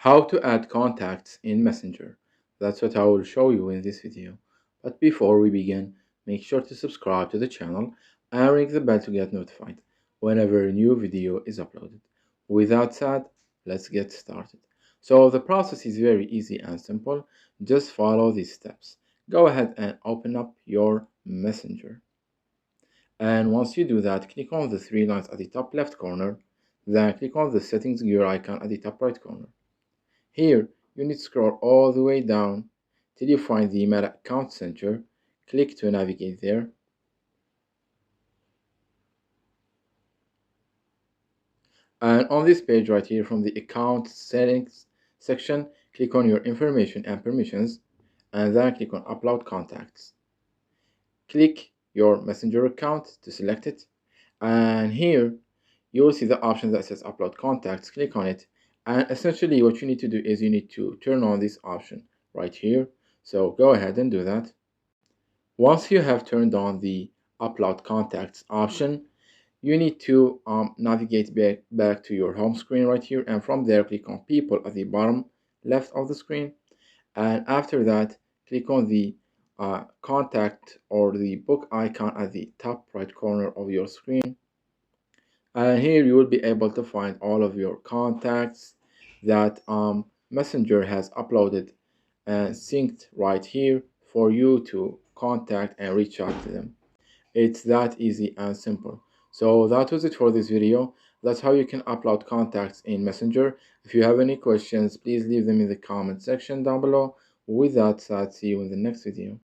How to add contacts in Messenger. That's what I will show you in this video. But before we begin, make sure to subscribe to the channel and ring the bell to get notified whenever a new video is uploaded. With that said, let's get started. So the process is very easy and simple. Just follow these steps. Go ahead and open up your Messenger. And once you do that, click on the three lines at the top left corner. Then click on the settings gear icon at the top right corner. Here, you need to scroll all the way down till you find the Meta Account Center. Click to navigate there. And on this page right here from the Account Settings section, click on your information and permissions, and then click on Upload Contacts. Click your Messenger account to select it, and here you will see the option that says Upload Contacts. Click on it, and essentially what you need to do is you need to turn on this option right here. So go ahead and do that. Once you have turned on the Upload Contacts option, you need to navigate back to your home screen right here, and from there click on People at the bottom left of the screen, and after that click on the contact or the book icon at the top right corner of your screen, and here you will be able to find all of your contacts that Messenger has uploaded and synced right here for you to contact and reach out to them. It's that easy and simple. So that was it for this video. That's how you can upload contacts in Messenger. If you have any questions, please leave them in the comment section down below. With that said, see you in the next video.